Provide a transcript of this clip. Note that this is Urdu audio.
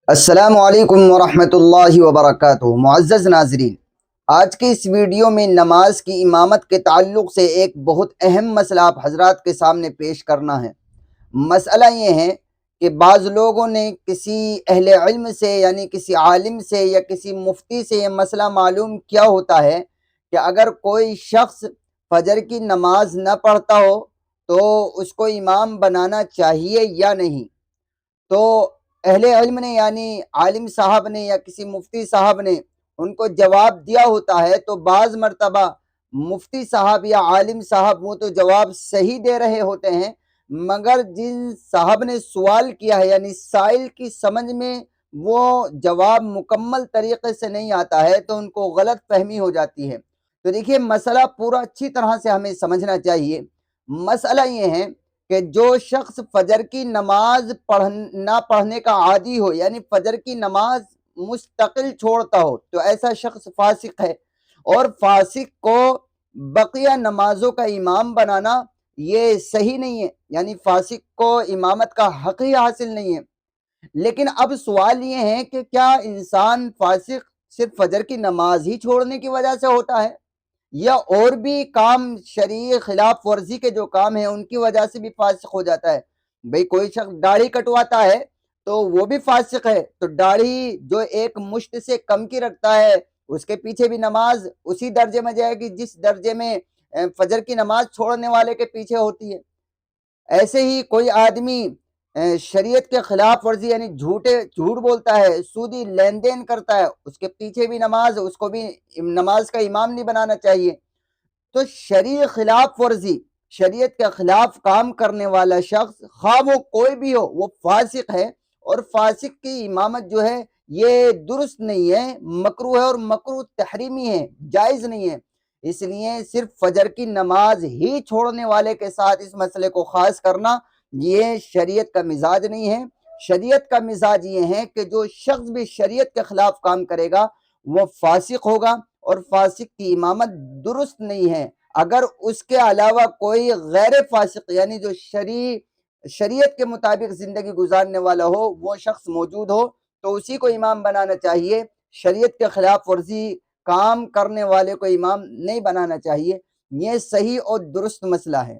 السلام علیکم ورحمۃ اللہ وبرکاتہ۔ معزز ناظرین، آج کے اس ویڈیو میں نماز کی امامت کے تعلق سے ایک بہت اہم مسئلہ آپ حضرات کے سامنے پیش کرنا ہے۔ مسئلہ یہ ہے کہ بعض لوگوں نے کسی اہل علم سے یعنی کسی عالم سے یا کسی مفتی سے یہ مسئلہ معلوم کیا ہوتا ہے کہ اگر کوئی شخص فجر کی نماز نہ پڑھتا ہو تو اس کو امام بنانا چاہیے یا نہیں۔ تو اہل علم نے یعنی عالم صاحب نے یا کسی مفتی صاحب نے ان کو جواب دیا ہوتا ہے، تو بعض مرتبہ مفتی صاحب یا عالم صاحب وہ تو جواب صحیح دے رہے ہوتے ہیں، مگر جن صاحب نے سوال کیا ہے یعنی سائل کی سمجھ میں وہ جواب مکمل طریقے سے نہیں آتا ہے تو ان کو غلط فہمی ہو جاتی ہے۔ تو دیکھیے، مسئلہ پورا اچھی طرح سے ہمیں سمجھنا چاہیے۔ مسئلہ یہ ہے کہ جو شخص فجر کی نماز نہ پڑھنے کا عادی ہو، یعنی فجر کی نماز مستقل چھوڑتا ہو، تو ایسا شخص فاسق ہے، اور فاسق کو بقیہ نمازوں کا امام بنانا یہ صحیح نہیں ہے، یعنی فاسق کو امامت کا حق ہی حاصل نہیں ہے۔ لیکن اب سوال یہ ہے کہ کیا انسان فاسق صرف فجر کی نماز ہی چھوڑنے کی وجہ سے ہوتا ہے، یا اور بھی کام شرعی خلاف ورزی کے جو کام ہیں ان کی وجہ سے بھی فاسق ہو جاتا ہے؟ بھئی کوئی شخص داڑھی کٹواتا ہے تو وہ بھی فاسق ہے، تو داڑھی جو ایک مشت سے کم کی رکھتا ہے اس کے پیچھے بھی نماز اسی درجے میں جائے گی جس درجے میں فجر کی نماز چھوڑنے والے کے پیچھے ہوتی ہے۔ ایسے ہی کوئی آدمی شریعت کے خلاف ورزی یعنی جھوٹ بولتا ہے، سودی لین دین کرتا ہے، اس کے پیچھے بھی نماز، اس کو بھی نماز کا امام نہیں بنانا چاہیے۔ تو شرعی خلاف ورزی، شریعت کے خلاف کام کرنے والا شخص خواہ وہ کوئی بھی ہو وہ فاسق ہے، اور فاسق کی امامت جو ہے یہ درست نہیں ہے، مکروہ ہے، اور مکروہ تحریمی ہے، جائز نہیں ہے۔ اس لیے صرف فجر کی نماز ہی چھوڑنے والے کے ساتھ اس مسئلے کو خاص کرنا یہ شریعت کا مزاج نہیں ہے۔ شریعت کا مزاج یہ ہے کہ جو شخص بھی شریعت کے خلاف کام کرے گا وہ فاسق ہوگا، اور فاسق کی امامت درست نہیں ہے۔ اگر اس کے علاوہ کوئی غیر فاسق یعنی جو شریعت کے مطابق زندگی گزارنے والا ہو وہ شخص موجود ہو تو اسی کو امام بنانا چاہیے، شریعت کے خلاف ورزی کام کرنے والے کو امام نہیں بنانا چاہیے۔ یہ صحیح اور درست مسئلہ ہے۔